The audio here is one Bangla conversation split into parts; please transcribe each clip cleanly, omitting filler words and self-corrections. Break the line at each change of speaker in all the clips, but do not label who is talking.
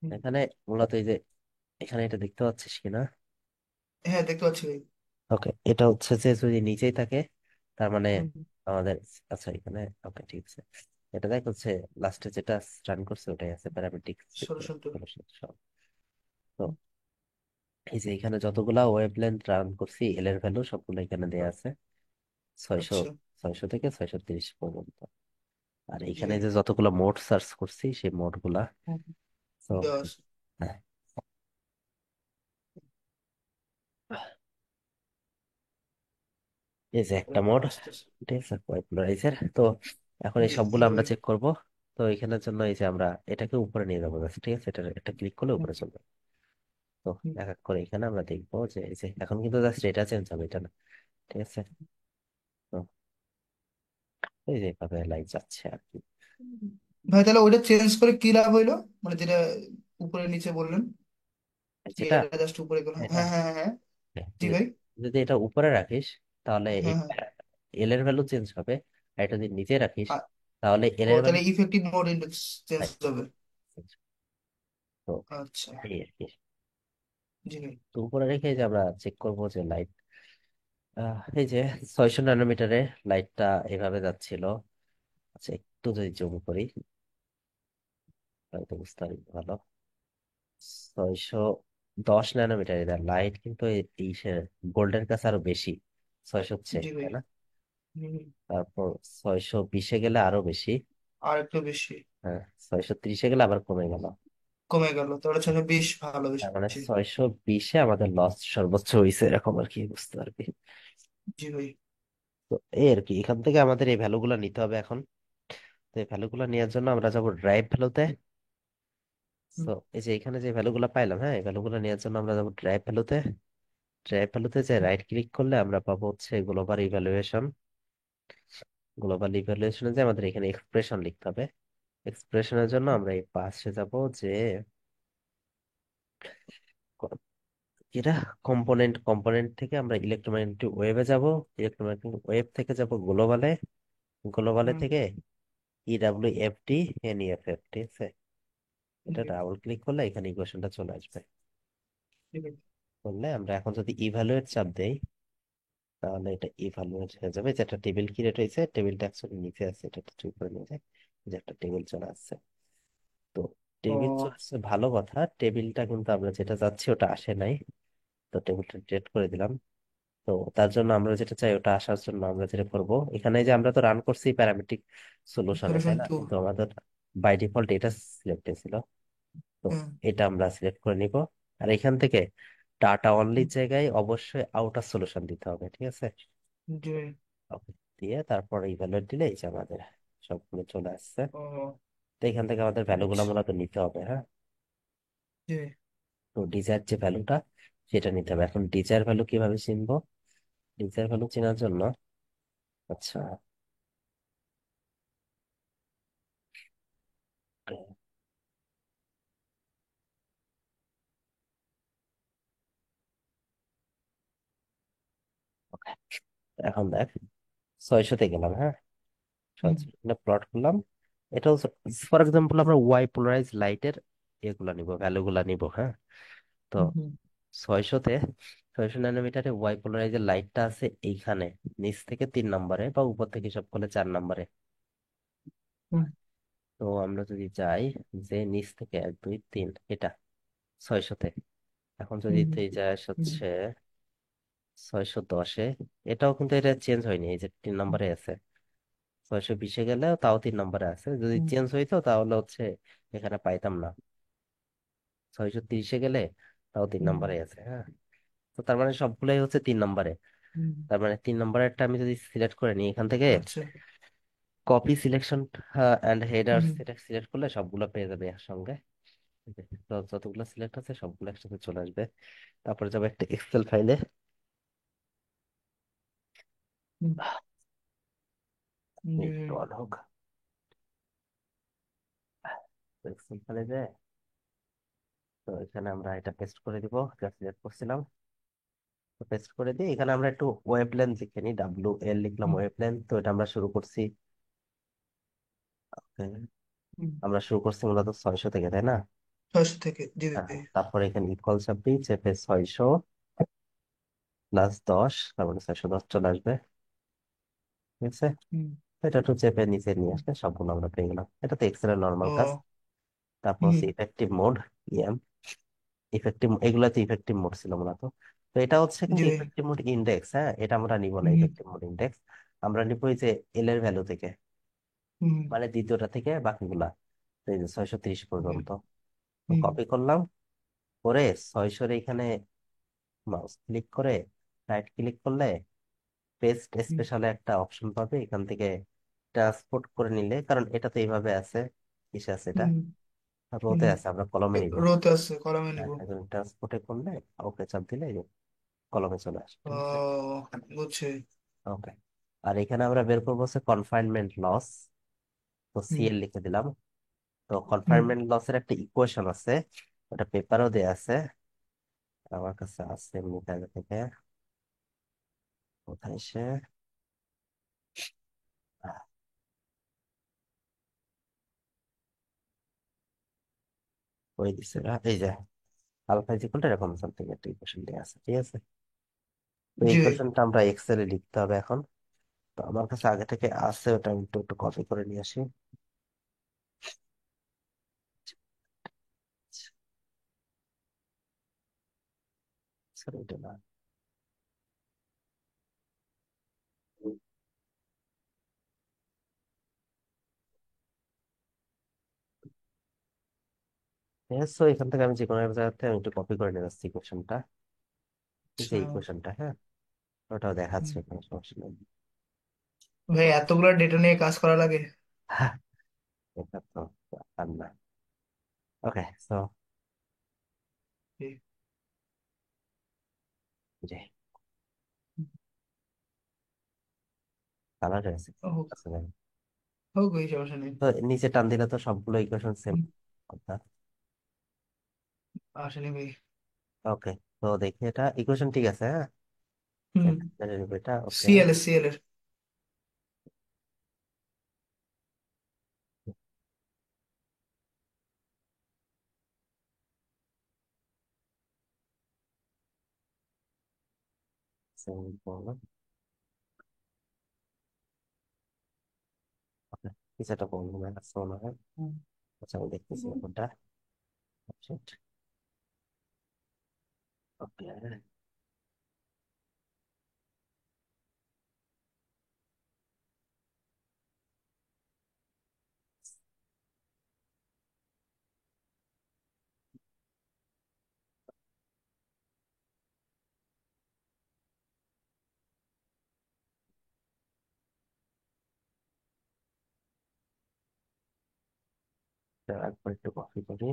হুম।
এখানে মূলত এই যে এখানে এটা দেখতে পাচ্ছিস কিনা?
হ্যাঁ, দেখতে পাচ্ছি ভাই।
ওকে, এটা হচ্ছে যে যদি নিচেই থাকে তার মানে
হুম।
আমাদের, আচ্ছা এখানে, ওকে ঠিক আছে, এটা দেখ হচ্ছে লাস্টে যেটা রান করছে ওটাই আছে প্যারামেট্রিক
সলিউশন টু।
সব। তো এই যে এখানে যতগুলা ওয়েভ লেন্থ রান করছি এল এর ভ্যালু সবগুলো এখানে দেয়া আছে, ছয়শো
আচ্ছা।
600 থেকে 630 পর্যন্ত। আর
জি
এখানে
ভাই।
যে যতগুলা মোড সার্চ করছি সেই মোড গুলা,
হুম।
তো
দেওয়া আছে।
এই যে একটা মোড,
আসতেছে।
ঠিক আছে, পোলারাইজার। তো এখন এই
জি জি
সবগুলো আমরা
ভাই।
চেক করব। তো এখানের জন্য এই যে আমরা এটাকে উপরে নিয়ে যাবো just, ঠিক আছে, এটা একটা ক্লিক করলে
হুম।
উপরে চলবে। তো
হুম।
এক এক করে এখানে আমরা দেখবো যে এই যে এখন কিন্তু জাস্ট এটা চেঞ্জ হবে, এটা না, ঠিক আছে। তো এই যে এভাবে লাইট যাচ্ছে আর কি।
ভাই তাহলে ওইটা চেঞ্জ করে কি লাভ হইলো? মানে যেটা উপরে নিচে বললেন, যে
যেটা
এটা জাস্ট উপরে গেল।
এটা
হ্যাঁ হ্যাঁ হ্যাঁ হ্যাঁ। জি
যে-
ভাই।
যদি এটা উপরে রাখিস তাহলে
হ্যাঁ হ্যাঁ।
এল এর ভ্যালু চেঞ্জ হবে, আর এটা যদি নিচে রাখিস
আ-
তাহলে এল
ও
এর ভ্যালু
তাহলে ইফেক্টিভ মোড ইন্ডেক্স চেঞ্জ হবে।
চেঞ্জ। তো
আচ্ছা।
এই আর কি।
জি ভাই।
তো উপরে রেখে যে আমরা চেক করবো যে লাইট, এই যে 600 ন্যানোমিটারে লাইটটা এভাবে যাচ্ছিল। আচ্ছা একটু যদি জুম করি তাহলে তো বুঝতে পারি ভালো। 610 ন্যানোমিটার এর লাইট কিন্তু এই গোল্ডের কাছে আরো বেশি, 600 চেয়ে,
জি ভাই।
তাই না?
হুম।
তারপর 620-এ গেলে আরো বেশি।
আর একটু বেশি।
হ্যাঁ, 630-এ গেলে আবার কমে গেল।
কমে গেল, তাহলে 620 ভালো
তার মানে
বেশি।
620-এ আমাদের লস সর্বোচ্চ হয়েছে, এরকম আর কি, বুঝতে পারবি।
জি ভাই।
তো এই আর কি, এখান থেকে আমাদের এই ভ্যালু গুলো নিতে হবে এখন। তো এই ভ্যালু গুলো নেওয়ার জন্য আমরা যাবো ড্রাইভ ভ্যালুতে।
হুম।
তো এই যে এখানে যে ভ্যালু গুলো পাইলাম, হ্যাঁ, এই ভ্যালু গুলো নেওয়ার জন্য আমরা যাবো ড্রাইভ ভ্যালুতে। ড্রাইভ ভ্যালুতে যে
হুম।
রাইট ক্লিক করলে আমরা পাবো হচ্ছে গ্লোবাল ইভ্যালুয়েশন। গ্লোবাল ইভ্যালুয়েশনে যে আমাদের এখানে এক্সপ্রেশন লিখতে হবে। এক্সপ্রেশনের জন্য আমরা এই পাশে যাব, যে ক- এটা কম্পোনেন্ট, কম্পোনেন্ট থেকে আমরা ইলেকট্রোম্যাগনেটিক ওয়েভে যাব। ইলেকট্রোম্যাগনেটিক ওয়েভ থেকে যাব গ্লোবালে, গ্লোবালে
হুম।
থেকে ইডাব্লিউ এফ টি এনইএফ ঠিক আছে। এটা
জি।
ডাবল ক্লিক করলে এখানে ইকুয়েশনটা চলে আসবে।
জি ভাই।
করলে আমরা এখন যদি ইভ্যালুয়েট চাপ দেই তাহলে এটা ইভ্যালুয়েট হয়ে যাবে, যে একটা টেবিল ক্রিয়েট হয়েছে, টেবিলটা অ্যাকচুয়ালি নিচে আছে, এটা একটু ঠিক করে নিয়ে যায়, যে একটা টেবিল চলে আসছে। তো টেবিল
ও।
চলে আসছে, ভালো কথা, টেবিলটা কিন্তু আমরা যেটা চাচ্ছি ওটা আসে নাই। তো টেবিলটা ডিলিট করে দিলাম। তো তার জন্য আমরা যেটা চাই ওটা আসার জন্য আমরা যেটা করব, এখানে যে আমরা তো রান করছি প্যারামেট্রিক সলিউশনে, তাই
সলিউশন
না,
টু।
কিন্তু আমাদের বাই ডিফল্ট এটা সিলেক্ট ছিল। তো
হুম।
এটা আমরা সিলেক্ট করে নিব। আর এখান থেকে ডাটা
হুম।
অনলির জায়গায় অবশ্যই আউটার সলিউশন দিতে হবে, ঠিক আছে।
জি ভাই।
ওকে, দিয়ে তারপর ইভ্যালুয়েট দিলে এই যে আমাদের সবগুলো চলে আসছে।
ও।
তো এখান থেকে আমাদের ভ্যালু গুলো
আচ্ছা।
মূলত নিতে হবে, হ্যাঁ।
জি ভাই।
তো ডিজায়ার যে ভ্যালুটা সেটা নিতে হবে। এখন ডিজায়ার ভ্যালু কিভাবে চিনবো? ডিজায়ার ভ্যালু চেনার জন্য, আচ্ছা, ওকে, এখন দেখ 600-তে গেলাম, হ্যাঁ,
হুম।
600 প্লট করলাম। এটা হচ্ছে ফর এক্সাম্পল আমরা ওয়াই পোলারাইজ লাইটের এগুলা নিব, ভ্যালু গুলা নিব, হ্যাঁ। তো
হুম। হুম।
600-তে, 600 ন্যানোমিটারে ওয়াই পোলারাইজের লাইটটা আছে এইখানে, নিচ থেকে 3 নম্বরে বা উপর থেকে সব করলে 4 নম্বরে।
হুম।
তো আমরা যদি যাই যে নিচ থেকে 1 2 3 এটা 600-তে, এখন যদি
হুম।
তুই যাস
হুম।
হচ্ছে 610-এ, এটাও কিন্তু এটা চেঞ্জ হয়নি, এই যে 3 নম্বরে আছে। 620-এ গেলেও তাও 3 নম্বরে আছে, যদি
হুম।
চেঞ্জ হইতো তাহলে হচ্ছে এখানে পাইতাম না। 630-এ গেলে তাও তিন
হুম।
নম্বরে আছে, হ্যাঁ। তো তার মানে সবগুলোই হচ্ছে 3 নম্বরে।
হুম।
তার মানে 3 নম্বরেরটা আমি যদি সিলেক্ট করে নিই এখান থেকে,
আচ্ছা।
কপি সিলেকশন অ্যান্ড হেডার্স,
হুম।
এটা সিলেক্ট করলে সবগুলো পেয়ে যাবে একসঙ্গে। তো যতগুলো সিলেক্ট আছে সবগুলো একসাথে চলে আসবে। তারপরে যাবে একটা এক্সেল ফাইলে,
হুম। জি
একটু
ভাই।
অন হোক। এক্সেল ফাইলে যায়, তো এখানে আমরা এটা পেস্ট করে দিব, যা সিলেক্ট করছিলাম। তো পেস্ট করে দিই, এখানে আমরা একটু ওয়েব লেন্থ লিখে নিই, WL লিখলাম
হুম।
Web length. তো এটা আমরা শুরু করছি, হ্যাঁ,
হুম।
আমরা শুরু করছি মূলত 600 থেকে, তাই না?
600 থেকে, জি
হ্যাঁ,
ভাই।
তারপর এখানে ইকুয়াল চাপবি, চেপে 600 + 10, তার মানে 610 চলে আসবে। ঠিক আছে,
হুম।
এটা একটু চেপে নিচে নিয়ে আসলে সবগুলো আমরা পেয়ে গেলাম। এটা তো এক্সেল এর নর্মাল কাজ।
ও।
তারপর
হুম।
হচ্ছে ইফেক্টিভ মোড, ইএম। ইফেক্টিভ, এগুলাতে ইফেক্টিভ মোড ছিল মূলত। তো এটা হচ্ছে
জি
কিন্তু
ভাই।
Effective mode index. হ্যাঁ, এটা আমরা নিব না
হুম।
Effective mode index. আমরা নিব এই যে এল এর ভ্যালু থেকে,
হুম।
মানে দ্বিতীয়টা থেকে বাকিগুলা, তো এই যে 630
ওকে।
পর্যন্ত।
হুম।
কপি করলাম, করে 600 এখানে মাউস ক্লিক করে রাইট ক্লিক করলে পেস্ট
হুম।
স্পেশালে একটা অপশন পাবে, এখান থেকে ট্রান্সপোর্ট করে নিলে, কারণ এটা তো এইভাবে আছে, কিসে আছে এটা,
হুম।
রোতে
হুম।
আছে, আমরা কলমে নিব।
রোতে আছে, কলমে
হ্যাঁ,
নিব।
এখন ট্রান্সপোর্টে করলে ওকে চাপ দিলে এই যে কলমে চলে আসে। ঠিক আছে,
ও, বুঝছি।
ওকে। আর এখানে আমরা বের করবো হচ্ছে কনফাইনমেন্ট লস, তো
হুম।
সিএল লিখে দিলাম। তো
হুম।
কনফাইনমেন্ট লসের একটা ইকুয়েশন আছে, ওটা পেপারও দেয়া আছে, আমার কাছে আছে এমনি আগে থেকে। কোথায় সে, আহ, ওই দিছে না, এই যে আলফা ইজ ইকুয়াল টু এরকম সামথিং একটা ইকুয়েশন দেয়া আছে। ঠিক আছে, তো এই
জি ভাই।
ইকুয়েশনটা আমরা এক্সেলে লিখতে হবে এখন। তো আমার কাছে আগে থেকে আছে, ওটা আমি একটু একটু কপি করে নিয়ে আসি। Sorry, এটা না। সো এখান থেকে আমি যে কোনো এক জায়গাতে আমি একটু কপি করে নিয়ে যাচ্ছি ইকুয়েশনটা, এই যে
আচ্ছা।
ইকুয়েশনটা, হ্যাঁ, ওটাও দেখাচ্ছে,
হুম।
কোনো সমস্যা নেই।
ভাই এতগুলো ডেটা নিয়ে কাজ করা লাগে?
হ্যাঁ, এটা তো আর না। ওকে, সো
জি।
যে কালার আছে,
হোক।
আচ্ছা যাই।
হোক ভাই, সমস্যা নেই।
তো নিচে টান দিলে তো সবগুলো ইকুয়েশন সেম
হুম।
কথা।
আসেনি ভাই।
ওকে, তো দেখি এটা ইকুয়েশন ঠিক আছে। হ্যাঁ,
হুম।
এটা ওকে।
সিএল এর, সিএল এর।
বললাম ওকে, কিছুটা বললাম আছে মনে হয়।
হুম।
আচ্ছা, আমি দেখতেছি কোনটা। ওকে, একবার একটু কপি করি।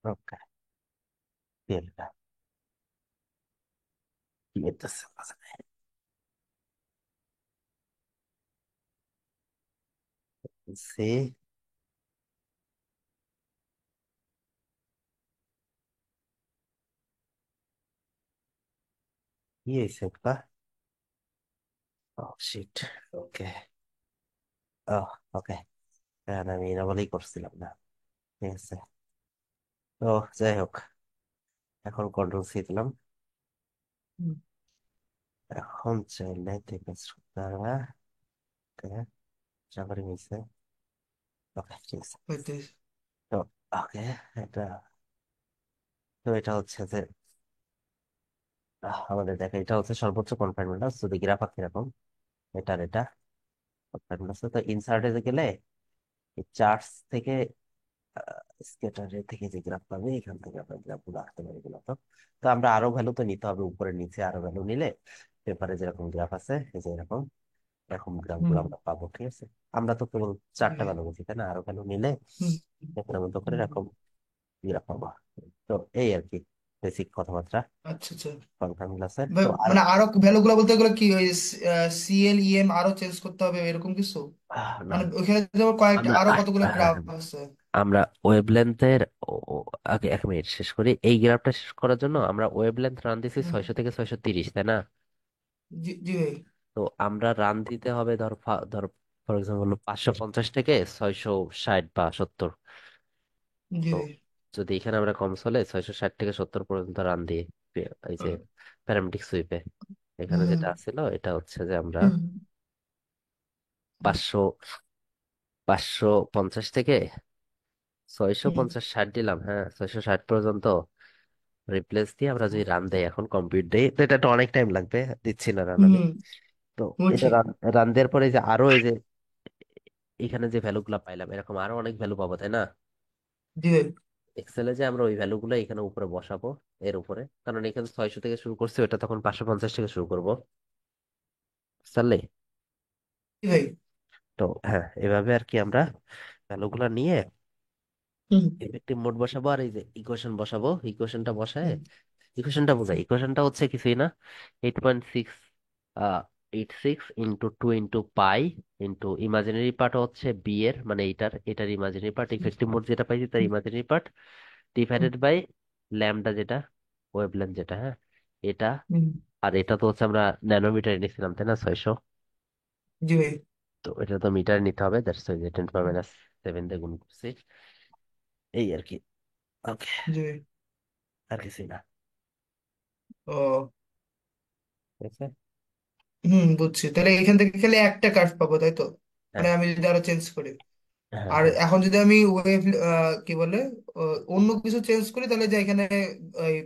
ওকে, এটা কি এটা সি, কি হয়েছে একটা, ও শিট, ওকে, ও ওকে, কারণ আমি এটা বলেই করছিলাম না। ঠিক আছে, তো যাই হোক, এখন কন্ট্রোল সি দিলাম।
হুম।
এখন চাইলে ঠিক আছে, তারা ওকে, চাকরি মিলছে। ওকে, ঠিক আছে।
হইতেছে।
তো ওকে, এটা, তো এটা হচ্ছে যে আমাদের দেখা, এটা হচ্ছে সর্বোচ্চ কনফাইনমেন্ট যদি গ্রাফ কিরকম, এটা কনফাইনমেন্ট আছে। তো ইনসার্টে গেলে চার্টস থেকে স্কেটারের থেকে যে গ্রাফ পাবে, এখান থেকে আমরা গ্রাফ গুলো আঁকতে পারি এগুলো। তো তো আমরা আরো ভ্যালু তো নিতে হবে, উপরে নিচে আরো ভ্যালু নিলে পেপারে যেরকম গ্রাফ আছে এই যে এরকম এরকম গ্রাফ গুলো
হুম।
আমরা পাবো। ঠিক আছে, আমরা তো কেবল
জি
চারটা
ভাই।
ভ্যালু বুঝি, তাই না, আরো ভ্যালু নিলে
হুম।
এখানের মতো করে
হুম।
এরকম গ্রাফ পাবো। তো এই আর কি। বেসিক কথাবার্তা,
আচ্ছা আচ্ছা।
কনফার্ম ক্লাসের
ভাই,
তো আর
মানে আরো ভ্যালু গুলো বলতে গেলে কি ওই সিএল ইএম আরো চেঞ্জ করতে হবে এরকম কিছু?
না,
মানে ওইখানে যেমন কয়েকটা
আমরা
আরো কতগুলো
হ্যাঁ,
গ্রাফ আছে।
আমরা ওয়েব লেন্থের আগে 1 মিনিট শেষ করি। এই গ্রাফটা শেষ করার জন্য আমরা ওয়েব লেন্থ রান দিছি
হুম,
600 থেকে 630, তাই না?
জি জি ভাই।
তো আমরা রান দিতে হবে ধর ধর ফর এক্সাম্পল 550 থেকে 660 বা 70।
জি
তো
ভাই।
যদি এখানে আমরা কম চলে 660 থেকে 70 পর্যন্ত রান দিই, এই যে প্যারামেডিক সুইপে এখানে
হুম
যেটা ছিল এটা হচ্ছে যে আমরা
হুম
500 550 থেকে 650
হুম
60 দিলাম, হ্যাঁ 660 পর্যন্ত রিপ্লেস দিয়ে আমরা যদি রান দেই, এখন কম্পিউট দেই, তো এটা তো অনেক টাইম লাগবে, দিচ্ছি না রান আমি।
হুম,
তো এটা
বুঝছি।
রান রান দেওয়ার পরে যে আরো এই যে এখানে যে ভ্যালু গুলা পাইলাম, এরকম আরো অনেক ভ্যালু পাবো, তাই না?
জি ভাই।
এক্সেলে যে আমরা ওই ভ্যালু গুলো এখানে উপরে বসাবো, এর উপরে, কারণ এখানে 600 থেকে শুরু করছি, ওটা তখন 550 থেকে শুরু করবো, বুঝলি?
জি ভাই।
তো হ্যাঁ, এভাবে আর কি আমরা ভ্যালু গুলা নিয়ে
হুম
ইফেক্টিভ মোড বসাবো, আর এই যে ইকুয়েশন বসাবো, ইকুয়েশনটা বসায়,
হুম
ইকুয়েশনটা বোঝাই, ইকুয়েশনটা হচ্ছে কিছুই না, 8.6 86 × 2 × পাই ইন্টু ইমাজিনারি পার্ট হচ্ছে বি এর, মানে এটার ইমাজিনারি পার্ট, ইফেক্টিভ মোড যেটা পাইছি তার
hmm
imaginary part,
hmm
divided by lambda যেটা ওয়েভলেন্থ যেটা, হ্যাঁ এটা।
হুম,
আর এটা তো হচ্ছে আমরা ন্যানোমিটারে নিয়েছিলাম, তাই না? 600।
জি ভাই।
তো এটা তো মিটার নিতে হবে, দ্যাটস ওয়াই যে 10⁻⁷ দিয়ে গুণ করছি, এই আর কি। ওকে,
জি ভাই।
আর কিছুই না,
ও,
ঠিক আছে।
বুঝছি। তাহলে এখান থেকে খেলে একটা কার্ভ পাবো, তাই তো?
হ্যাঁ
মানে আমি যদি আরো চেঞ্জ করি।
হ্যাঁ
আর
হ্যাঁ
এখন যদি আমি ওয়েভ কি বলে অন্য কিছু চেঞ্জ করি, তাহলে যে এখানে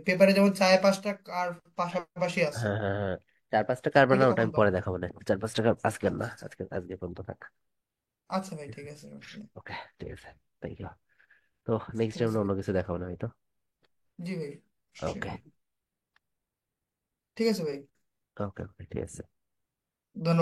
পেপারে যেমন চায় পাঁচটা আর পাশাপাশি আছে,
হ্যাঁ হ্যাঁ হ্যাঁ, 4-5টা কার্বন না,
ওইটা
ওটা
কখন
আমি পরে
পাবো?
দেখাবো না, 4-5 টাকা আজকে না,
আচ্ছা
আজকে পর্যন্ত থাক।
আচ্ছা ভাই, ঠিক আছে।
ওকে, ঠিক আছে, থ্যাংক ইউ। তো নেক্সট
ঠিক
টাইম
আছে
অন্য
ভাই।
কিছু দেখাবো না হয়তো।
জি ভাই।
ওকে
ঠিক আছে ভাই।
ওকে ওকে, ঠিক আছে।
ধন্যবাদ।